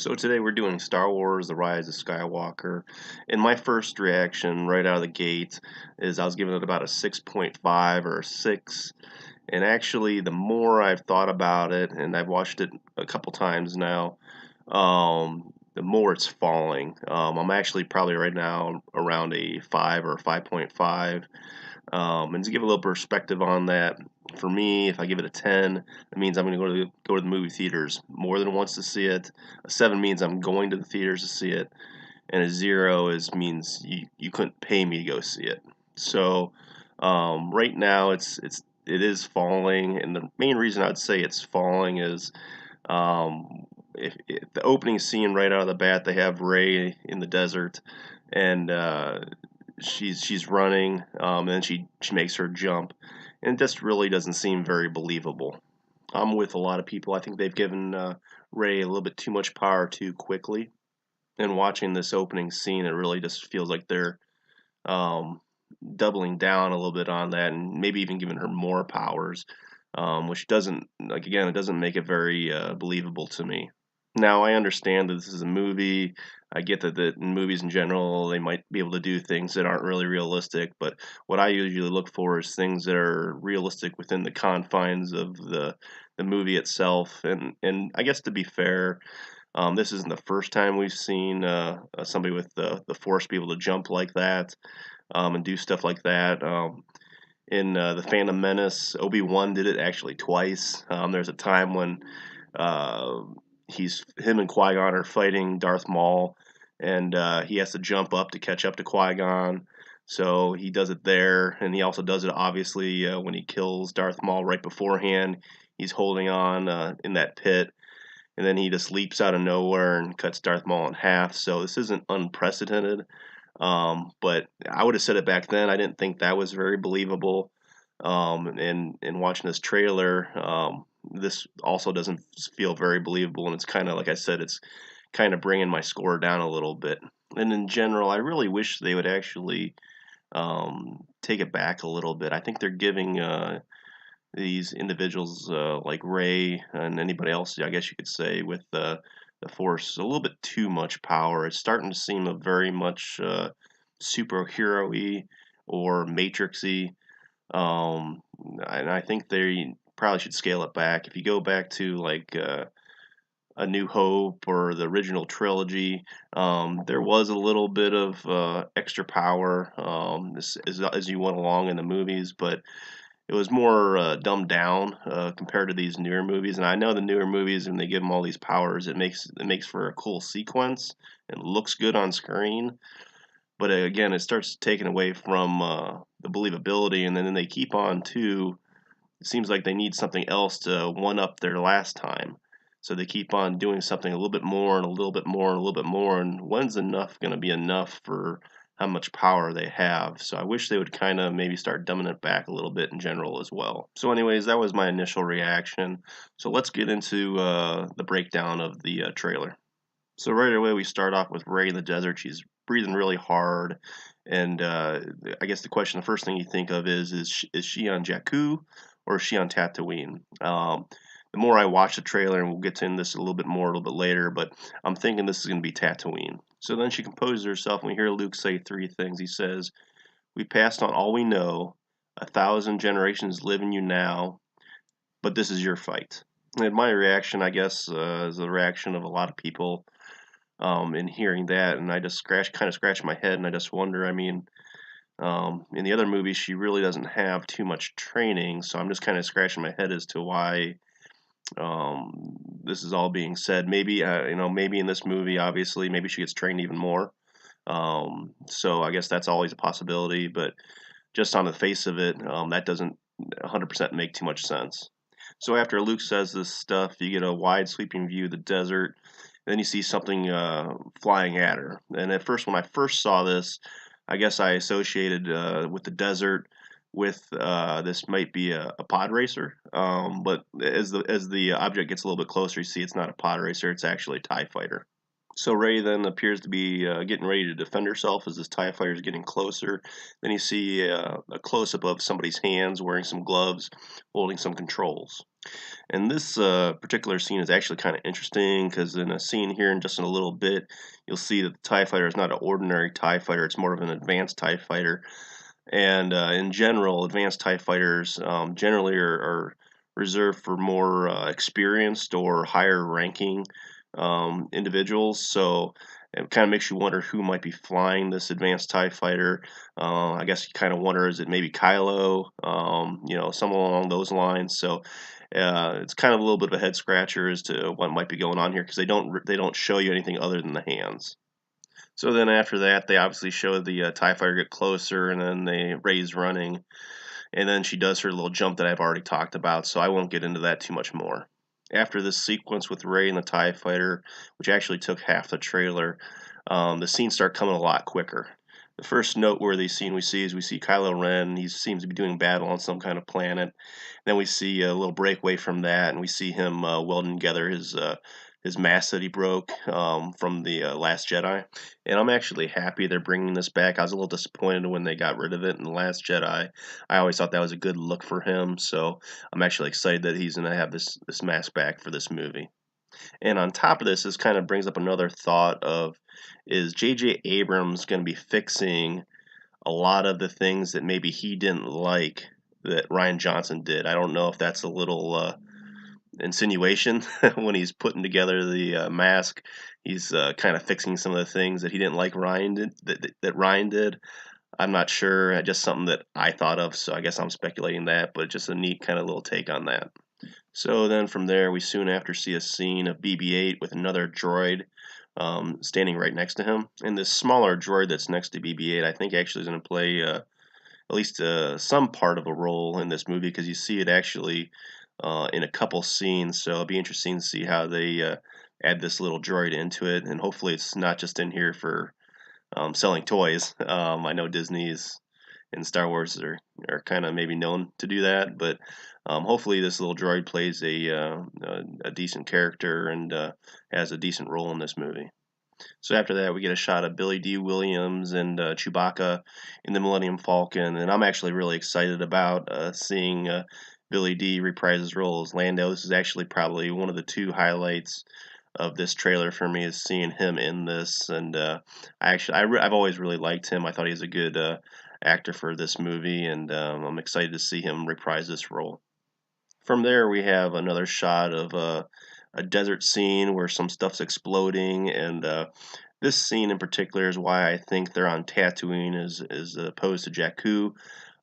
So today we're doing Star Wars: The Rise of Skywalker, and my first reaction right out of the gate is I was giving it about a 6.5 or a 6. And actually, the more I've thought about it, and I've watched it a couple times now, the more it's falling. I'm actually probably right now around a 5 or 5.5. And to give a little perspective on that, for me, if I give it a 10, that means I'm going to go to the movie theaters more than once to see it. A 7 means I'm going to the theaters to see it, and a 0 means you couldn't pay me to go see it. So right now it is falling, and the main reason I'd say it's falling is if the opening scene right out of the bat, they have Rey in the desert, and she's running, and she makes her jump, and it just really doesn't seem very believable. I'm with a lot of people. I think they've given Rey a little bit too much power too quickly. And watching this opening scene, it really just feels like they're um, doubling down a little bit on that, and maybe even giving her more powers, which doesn't, like, again, it doesn't make it very believable to me. Now, I understand that this is a movie. I get that in movies in general, they might be able to do things that aren't really realistic, but what I usually look for is things that are realistic within the confines of the movie itself. And I guess, to be fair, this isn't the first time we've seen somebody with the Force be able to jump like that, and do stuff like that. In the Phantom Menace, Obi-Wan did it actually twice. There's a time when uh, him and Qui-Gon are fighting Darth Maul, and he has to jump up to catch up to Qui-Gon. So he does it there, and he also does it obviously when he kills Darth Maul right beforehand. He's holding on in that pit, and then he just leaps out of nowhere and cuts Darth Maul in half. So this isn't unprecedented, but I would have said it back then. I didn't think that was very believable. And watching this trailer, this also doesn't feel very believable, and it's kind of, like I said, it's kind of bringing my score down a little bit. And in general, I really wish they would actually take it back a little bit. I think they're giving these individuals like Ray and anybody else, I guess you could say, with the Force, a little bit too much power. It's starting to seem a very much superhero-y or Matrix-y, um, and I think they probably should scale it back. If you go back to like A New Hope or the original trilogy, there was a little bit of extra power as you went along in the movies, but it was more dumbed down compared to these newer movies. And I know the newer movies, when they give them all these powers, it makes for a cool sequence and looks good on screen. But again, it starts taking away from the believability, and then they keep on too. It seems like they need something else to one up their last time. So they keep on doing something a little bit more and a little bit more and a little bit more. And when's enough going to be enough for how much power they have? So I wish they would kind of maybe start dumbing it back a little bit in general as well. So, anyways, that was my initial reaction. So let's get into the breakdown of the trailer. So right away we start off with Rey in the desert. She's breathing really hard, and I guess the first thing you think of is she on Jakku or is she on Tatooine? The more I watch the trailer, and we'll get to this a little bit more a little bit later, but I'm thinking this is going to be Tatooine. So then she composes herself, and we hear Luke say three things. He says, "We passed on all we know. 1,000 generations live in you now, but this is your fight." And my reaction, I guess, is the reaction of a lot of people in hearing that, and I just kind of scratch my head, and I just wonder. I mean, in the other movies, she really doesn't have too much training, so I'm just kind of scratching my head as to why this is all being said. Maybe maybe in this movie, obviously, maybe she gets trained even more. So I guess that's always a possibility, but just on the face of it, that doesn't 100% make too much sense. So after Luke says this stuff, you get a wide sweeping view of the desert. Then you see something flying at her. And at first, when I first saw this, I guess I associated with the desert with this might be a pod racer. But as the object gets a little bit closer, you see it's not a pod racer; it's actually a TIE fighter. So Rey then appears to be getting ready to defend herself as this TIE fighter is getting closer. Then you see a close-up of somebody's hands wearing some gloves, holding some controls. And this particular scene is actually kind of interesting because in a scene here in just in a little bit, you'll see that the TIE fighter is not an ordinary TIE fighter, it's more of an advanced TIE fighter. And in general, advanced TIE fighters generally are reserved for more experienced or higher ranking individuals. So it kind of makes you wonder who might be flying this advanced TIE fighter. I guess you kind of wonder, is it maybe Kylo? Someone along those lines. So it's kind of a little bit of a head scratcher as to what might be going on here because they don't show you anything other than the hands. So then after that, they obviously show the TIE fighter get closer, and then they Rey's running, and then she does her little jump that I've already talked about, so I won't get into that too much more. After this sequence with Rey and the TIE fighter, which actually took half the trailer, the scenes start coming a lot quicker. The first noteworthy scene we see Kylo Ren. He seems to be doing battle on some kind of planet. Then we see a little breakaway from that, and we see him welding together his mask that he broke from the Last Jedi. And I'm actually happy they're bringing this back. I was a little disappointed when they got rid of it in the Last Jedi. I always thought that was a good look for him, so I'm actually excited that he's going to have this mask back for this movie. And on top of this, this kind of brings up another thought of, is J.J. Abrams going to be fixing a lot of the things that maybe he didn't like that Ryan Johnson did? I don't know if that's a little insinuation when he's putting together the mask. He's kind of fixing some of the things that he didn't like Ryan did, that Ryan did. I'm not sure. Just something that I thought of, so I guess I'm speculating that, but just a neat kind of little take on that. So then from there, we soon after see a scene of BB-8 with another droid standing right next to him. And this smaller droid that's next to BB-8, I think actually is going to play at least some part of a role in this movie because you see it actually in a couple scenes. So it'll be interesting to see how they add this little droid into it. And hopefully it's not just in here for selling toys. I know Disney's and Star Wars are kind of maybe known to do that, but hopefully this little droid plays a decent character and has a decent role in this movie. So after that, we get a shot of Billy D. Williams and Chewbacca in the Millennium Falcon, and I'm actually really excited about seeing Billy D. reprise his role as Lando. This is actually probably one of the two highlights of this trailer for me, is seeing him in this, and I've always really liked him. I thought he was a good actor for this movie, and I'm excited to see him reprise this role. From there, we have another shot of a desert scene where some stuff's exploding, and this scene in particular is why I think they're on Tatooine as opposed to Jakku.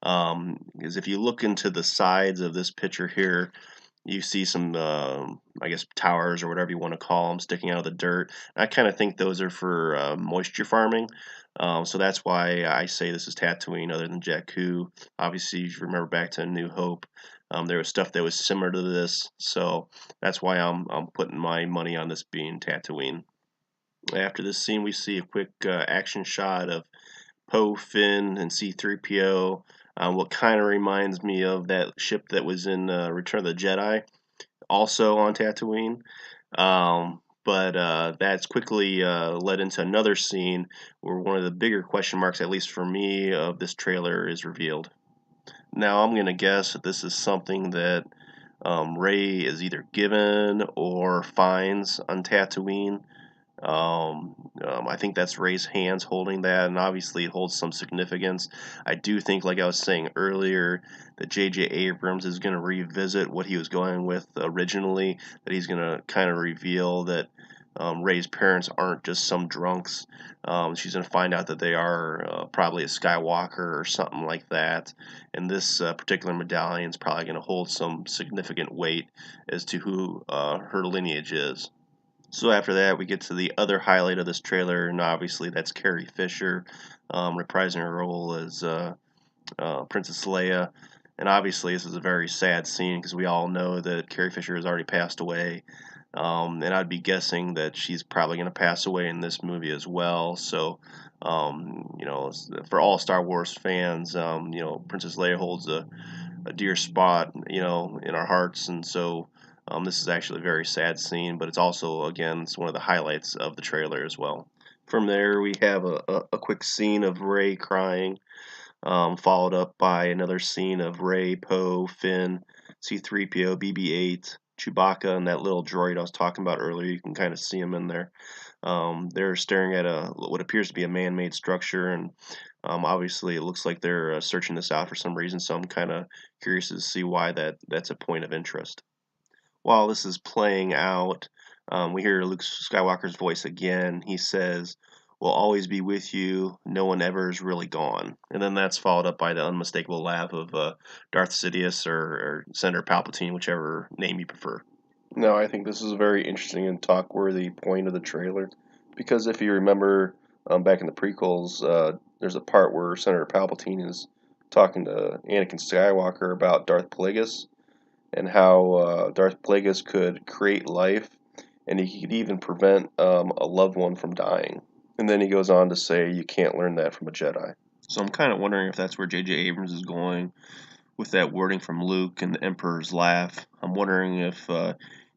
Because if you look into the sides of this picture here, you see some, I guess, towers or whatever you want to call them sticking out of the dirt. I kind of think those are for moisture farming. So that's why I say this is Tatooine other than Jakku. Obviously, if you remember back to A New Hope, there was stuff that was similar to this. So that's why I'm putting my money on this being Tatooine. After this scene, we see a quick action shot of Poe, Finn, and C-3PO. What kind of reminds me of that ship that was in Return of the Jedi, also on Tatooine. But that's quickly led into another scene where one of the bigger question marks, at least for me, of this trailer is revealed. Now, I'm going to guess that this is something that Rey is either given or finds on Tatooine. I think that's Rey's hands holding that, and obviously it holds some significance. I do think, like I was saying earlier, that J.J. Abrams is going to revisit what he was going with originally, that he's going to kind of reveal that Rey's parents aren't just some drunks. She's going to find out that they are probably a Skywalker or something like that, and this particular medallion is probably going to hold some significant weight as to who her lineage is. So after that, we get to the other highlight of this trailer, and obviously that's Carrie Fisher reprising her role as Princess Leia. And obviously, this is a very sad scene because we all know that Carrie Fisher has already passed away. And I'd be guessing that she's probably going to pass away in this movie as well. So, for all Star Wars fans, Princess Leia holds a dear spot, in our hearts. And so this is actually a very sad scene, but it's also, again, it's one of the highlights of the trailer as well. From there, we have a quick scene of Rey crying, followed up by another scene of Rey, Poe, Finn, C-3PO, BB-8, Chewbacca, and that little droid I was talking about earlier. You can kind of see them in there. They're staring at what appears to be a man-made structure, and obviously it looks like they're searching this out for some reason, so I'm kind of curious to see why that's a point of interest. While this is playing out, we hear Luke Skywalker's voice again. He says, "We'll always be with you. No one ever is really gone." And then that's followed up by the unmistakable laugh of Darth Sidious or Senator Palpatine, whichever name you prefer. Now, I think this is a very interesting and talk-worthy point of the trailer, because if you remember back in the prequels, there's a part where Senator Palpatine is talking to Anakin Skywalker about Darth Plagueis, and how Darth Plagueis could create life, and he could even prevent a loved one from dying. And then he goes on to say, you can't learn that from a Jedi. So I'm kind of wondering if that's where J.J. Abrams is going with that wording from Luke and the Emperor's laugh. I'm wondering if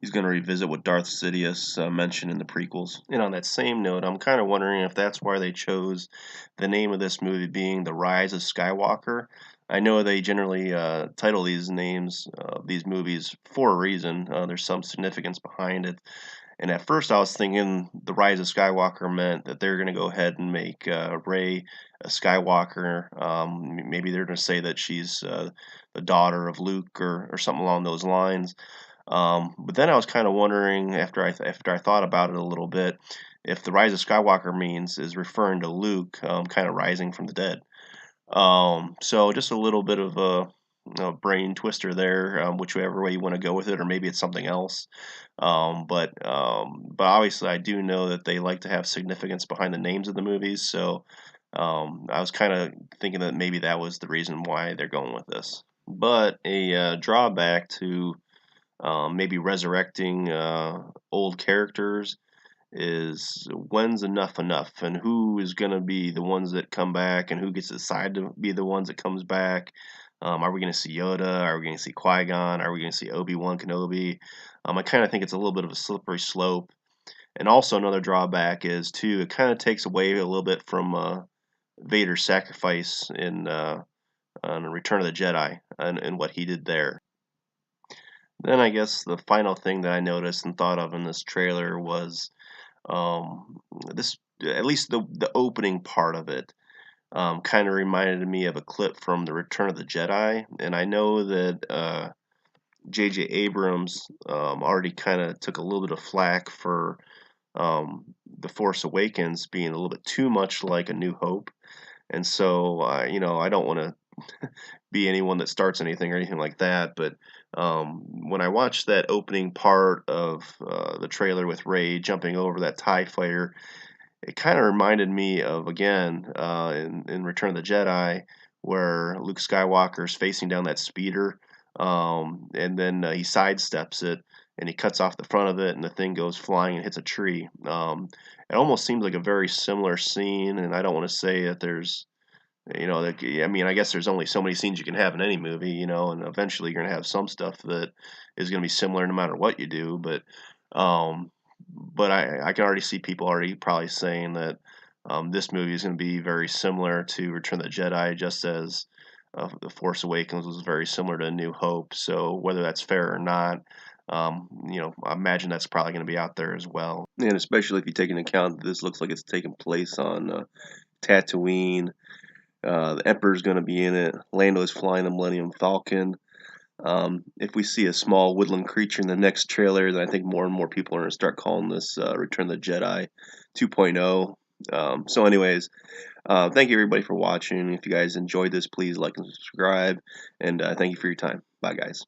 he's going to revisit what Darth Sidious mentioned in the prequels. And on that same note, I'm kind of wondering if that's why they chose the name of this movie being The Rise of Skywalker. I know they generally title these names, these movies, for a reason. There's some significance behind it. And at first, I was thinking The Rise of Skywalker meant that they're going to go ahead and make Rey a Skywalker. Maybe they're going to say that she's the daughter of Luke or something along those lines. But then I was kind of wondering, after I thought about it a little bit, if The Rise of Skywalker is referring to Luke kind of rising from the dead. So just a little bit of a brain twister there, whichever way you want to go with it, or maybe it's something else. But obviously, I do know that they like to have significance behind the names of the movies. So I was kind of thinking that maybe that was the reason why they're going with this. But a drawback to maybe resurrecting old characters is when's enough, and who is going to be the ones that come back, and who gets to decide to be the ones that comes back. Are we going to see Yoda? Are we going to see Qui-Gon? Are we going to see Obi-Wan Kenobi? I kind of think it's a little bit of a slippery slope. And also another drawback is, too, it kind of takes away a little bit from Vader's sacrifice in Return of the Jedi and what he did there. Then I guess the final thing that I noticed and thought of in this trailer was this, at least the opening part of it, kind of reminded me of a clip from the Return of the Jedi, and I know that J.J. Abrams already kind of took a little bit of flack for the Force Awakens being a little bit too much like A New Hope, and so I don't want to be anyone that starts anything or anything like that, but when I watched that opening part of the trailer with Rey jumping over that TIE fighter, it kind of reminded me of, again, in Return of the Jedi, where Luke Skywalker is facing down that speeder, and then he sidesteps it, and he cuts off the front of it, and the thing goes flying and hits a tree. It almost seems like a very similar scene, and I don't want to say that there's I mean, I guess there's only so many scenes you can have in any movie, and eventually you're gonna have some stuff that is gonna be similar no matter what you do. But I can already see people already probably saying that this movie is gonna be very similar to Return of the Jedi, just as The Force Awakens was very similar to A New Hope. So whether that's fair or not, I imagine that's probably gonna be out there as well. And especially if you take into account that this looks like it's taking place on Tatooine. The Emperor's going to be in it. Lando is flying the Millennium Falcon. If we see a small woodland creature in the next trailer, then I think more and more people are going to start calling this Return of the Jedi 2.0. So anyways, thank you everybody for watching. If you guys enjoyed this, please like and subscribe. And thank you for your time. Bye, guys.